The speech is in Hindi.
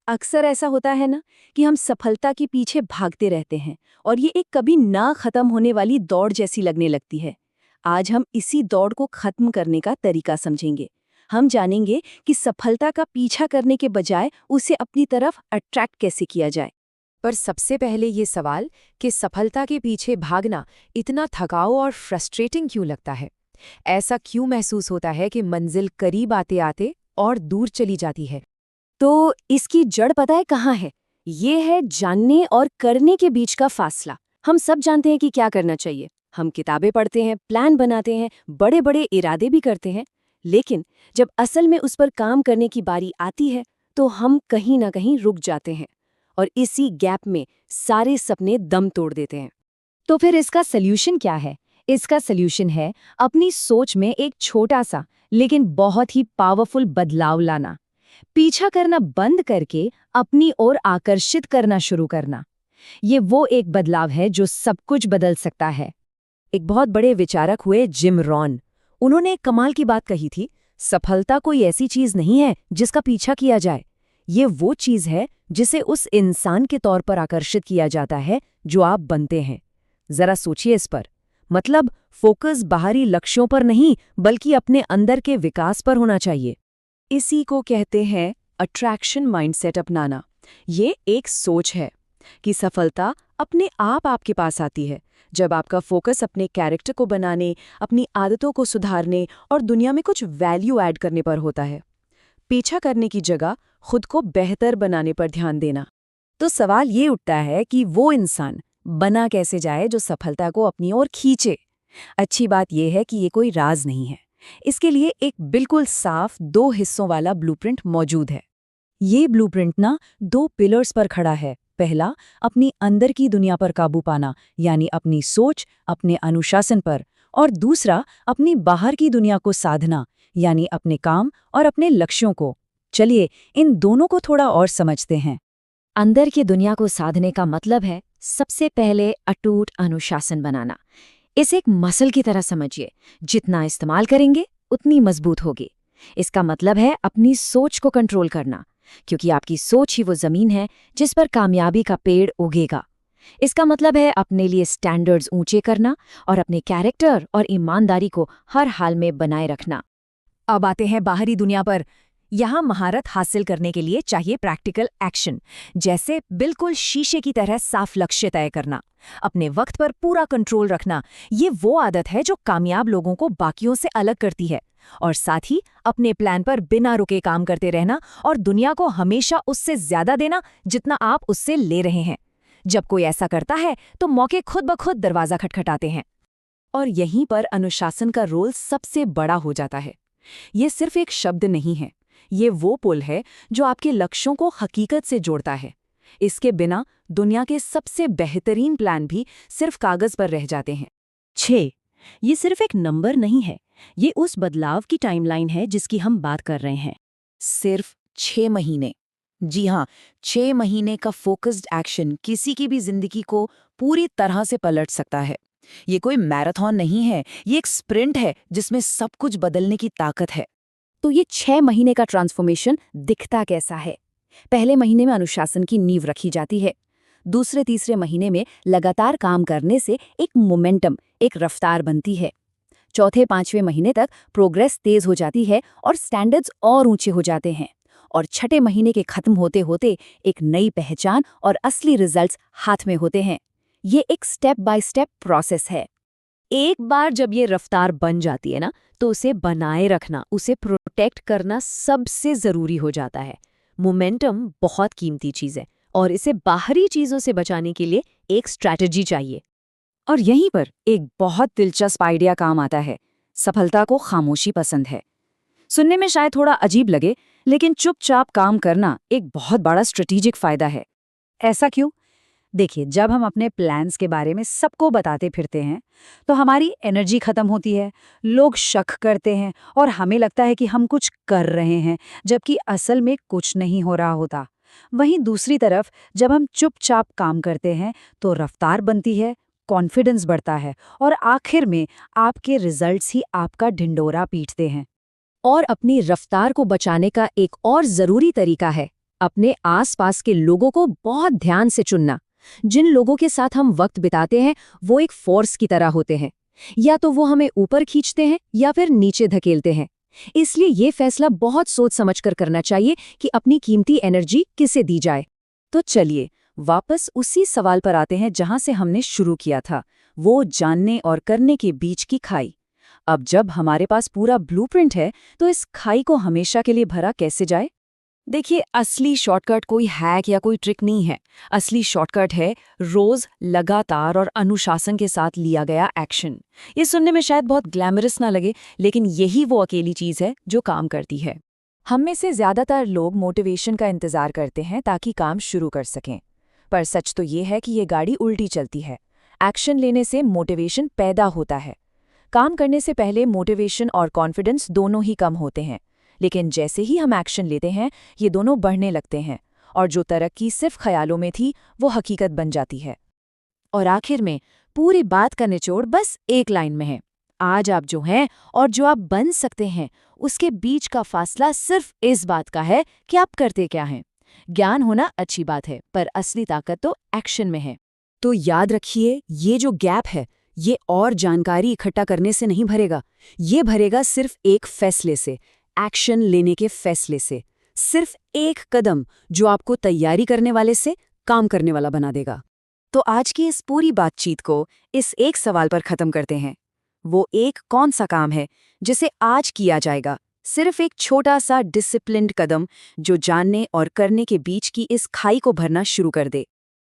अक्सर ऐसा होता है ना कि हम सफलता के पीछे भागते रहते हैं और ये एक कभी ना खत्म होने वाली दौड़ जैसी लगने लगती है। आज हम इसी दौड़ को खत्म करने का तरीका समझेंगे। हम जानेंगे कि सफलता का पीछा करने के बजाय उसे अपनी तरफ अट्रैक्ट कैसे किया जाए। पर सबसे पहले ये सवाल कि सफलता के पीछे भागना इतना थकाऊ और फ्रस्ट्रेटिंग क्यों लगता है? ऐसा क्यों महसूस होता है कि मंजिल करीब आते आते और दूर चली जाती है? तो इसकी जड़ पता है कहाँ है? ये है जानने और करने के बीच का फासला। हम सब जानते हैं कि क्या करना चाहिए। हम किताबें पढ़ते हैं, प्लान बनाते हैं, बड़े बड़े इरादे भी करते हैं, लेकिन जब असल में उस पर काम करने की बारी आती है तो हम कहीं ना कहीं रुक जाते हैं और इसी गैप में सारे सपने दम तोड़ देते हैं। तो फिर इसका सल्यूशन क्या है? इसका सल्यूशन है अपनी सोच में एक छोटा सा लेकिन बहुत ही पावरफुल बदलाव लाना। पीछा करना बंद करके अपनी ओर आकर्षित करना शुरू करना। ये वो एक बदलाव है जो सब कुछ बदल सकता है। एक बहुत बड़े विचारक हुए जिम रॉन। उन्होंने एक कमाल की बात कही थी, सफलता कोई ऐसी चीज नहीं है जिसका पीछा किया जाए। ये वो चीज है जिसे उस इंसान के तौर पर आकर्षित किया जाता है जो आप बनते हैं। जरा सोचिए इस पर। मतलब फोकस बाहरी लक्ष्यों पर नहीं बल्कि अपने अंदर के विकास पर होना चाहिए। इसी को कहते हैं अट्रैक्शन माइंडसेट अपनाना। ये एक सोच है कि सफलता अपने आप आपके पास आती है जब आपका फोकस अपने कैरेक्टर को बनाने, अपनी आदतों को सुधारने और दुनिया में कुछ वैल्यू ऐड करने पर होता है। पीछा करने की जगह खुद को बेहतर बनाने पर ध्यान देना। तो सवाल ये उठता है कि वो इंसान बना कैसे जाए जो सफलता को अपनी ओर खींचे। अच्छी बात यह है कि ये कोई राज नहीं है। इसके लिए एक बिल्कुल साफ 2 हिस्सों वाला ब्लूप्रिंट मौजूद है। ये ब्लूप्रिंट ना 2 पिलर्स पर खड़ा है। पहला, अपनी अंदर की दुनिया पर काबू पाना, यानी अपनी सोच, अपने अनुशासन पर। और दूसरा, अपनी बाहर की दुनिया को साधना, यानी अपने काम और अपने लक्ष्यों को। चलिए इन दोनों को थोड़ा और समझते हैं। अंदर की दुनिया को साधने का मतलब है सबसे पहले अटूट अनुशासन बनाना। इसे एक मसल की तरह समझिए, जितना इस्तेमाल करेंगे उतनी मजबूत होगी। इसका मतलब है अपनी सोच को कंट्रोल करना, क्योंकि आपकी सोच ही वो जमीन है जिस पर कामयाबी का पेड़ उगेगा। इसका मतलब है अपने लिए स्टैंडर्ड्स ऊंचे करना और अपने कैरेक्टर और ईमानदारी को हर हाल में बनाए रखना। अब आते हैं बाहरी दुनिया पर। यहाँ महारत हासिल करने के लिए चाहिए प्रैक्टिकल एक्शन, जैसे बिल्कुल शीशे की तरह साफ लक्ष्य तय करना, अपने वक्त पर पूरा कंट्रोल रखना। ये वो आदत है जो कामयाब लोगों को बाकियों से अलग करती है। और साथ ही अपने प्लान पर बिना रुके काम करते रहना और दुनिया को हमेशा उससे ज्यादा देना जितना आप उससे ले रहे हैं। जब कोई ऐसा करता है तो मौके खुद ब खुद दरवाजा खटखटाते हैं। और यहीं पर अनुशासन का रोल सबसे बड़ा हो जाता है। ये सिर्फ एक शब्द नहीं है, ये वो पुल है जो आपके लक्ष्यों को हकीकत से जोड़ता है। इसके बिना दुनिया के सबसे बेहतरीन प्लान भी सिर्फ कागज पर रह जाते हैं। 6, ये सिर्फ एक नंबर नहीं है, ये उस बदलाव की टाइमलाइन है जिसकी हम बात कर रहे हैं। सिर्फ 6 महीने। जी हाँ, 6 महीने का फोकस्ड एक्शन किसी की भी जिंदगी को पूरी तरह से पलट सकता है। ये कोई मैराथन नहीं है, ये एक स्प्रिंट है जिसमें सब कुछ बदलने की ताकत है। तो ये 6 महीने का ट्रांसफॉर्मेशन दिखता कैसा है? पहले महीने में अनुशासन की नींव रखी जाती है। दूसरे तीसरे महीने में लगातार काम करने से एक मोमेंटम, एक रफ्तार बनती है। चौथे पांचवें महीने तक प्रोग्रेस तेज हो जाती है और स्टैंडर्ड्स और ऊंचे हो जाते हैं। और छठे महीने के खत्म होते होते एक नई पहचान और असली रिजल्ट्स हाथ में होते हैं। ये एक स्टेप बाय स्टेप प्रोसेस है। एक बार जब ये रफ्तार बन जाती है ना, तो उसे बनाए रखना, उसे प्रोटेक्ट करना सबसे जरूरी हो जाता है। मोमेंटम बहुत कीमती चीज है और इसे बाहरी चीजों से बचाने के लिए एक स्ट्रैटेजी चाहिए। और यहीं पर एक बहुत दिलचस्प आइडिया काम आता है। सफलता को खामोशी पसंद है। सुनने में शायद थोड़ा अजीब लगे, लेकिन चुपचाप काम करना एक बहुत बड़ा स्ट्रेटेजिक फायदा है। ऐसा क्यों? देखिए, जब हम अपने प्लान्स के बारे में सबको बताते फिरते हैं तो हमारी एनर्जी खत्म होती है, लोग शक करते हैं और हमें लगता है कि हम कुछ कर रहे हैं, जबकि असल में कुछ नहीं हो रहा होता। वहीं दूसरी तरफ जब हम चुपचाप काम करते हैं तो रफ्तार बनती है, कॉन्फिडेंस बढ़ता है और आखिर में आपके रिजल्ट्स ही आपका ढिंडोरा पीटते हैं। और अपनी रफ्तार को बचाने का एक और जरूरी तरीका है अपने आसपास के लोगों को बहुत ध्यान से चुनना। जिन लोगों के साथ हम वक्त बिताते हैं वो एक फोर्स की तरह होते हैं, या तो वो हमें ऊपर खींचते हैं या फिर नीचे धकेलते हैं। इसलिए ये फैसला बहुत सोच समझकर करना चाहिए कि अपनी कीमती एनर्जी किसे दी जाए। तो चलिए वापस उसी सवाल पर आते हैं जहां से हमने शुरू किया था, वो जानने और करने के बीच की खाई। अब जब हमारे पास पूरा ब्लूप्रिंट है तो इस खाई को हमेशा के लिए भरा कैसे जाए? देखिए, असली शॉर्टकट कोई हैक या कोई ट्रिक नहीं है। असली शॉर्टकट है रोज लगातार और अनुशासन के साथ लिया गया एक्शन। ये सुनने में शायद बहुत ग्लैमरस ना लगे, लेकिन यही वो अकेली चीज है जो काम करती है। हम में से ज्यादातर लोग मोटिवेशन का इंतजार करते हैं ताकि काम शुरू कर सकें, पर सच तो ये है कि ये गाड़ी उल्टी चलती है। एक्शन लेने से मोटिवेशन पैदा होता है। काम करने से पहले मोटिवेशन और कॉन्फिडेंस दोनों ही कम होते हैं, लेकिन जैसे ही हम एक्शन लेते हैं ये दोनों बढ़ने लगते हैं, और जो तरक्की सिर्फ ख्यालों में थी वो हकीकत बन जाती है। और आखिर में पूरी बात का निचोड़ बस एक लाइन में है। आज आप जो हैं और जो आप बन सकते हैं उसके बीच का फासला सिर्फ इस बात का है कि आप करते क्या हैं। ज्ञान होना अच्छी बात है, पर असली ताकत तो एक्शन में है। तो याद रखिए, ये जो गैप है ये और जानकारी इकट्ठा करने से नहीं भरेगा, ये भरेगा सिर्फ एक फैसले से, एक्शन लेने के फैसले से। सिर्फ एक कदम जो आपको तैयारी करने वाले से काम करने वाला बना देगा। तो आज की इस पूरी बातचीत को इस एक सवाल पर खत्म करते हैं। वो एक कौन सा काम है जिसे आज किया जाएगा? सिर्फ एक छोटा सा डिसिप्लिन्ड कदम जो जानने और करने के बीच की इस खाई को भरना शुरू कर दे।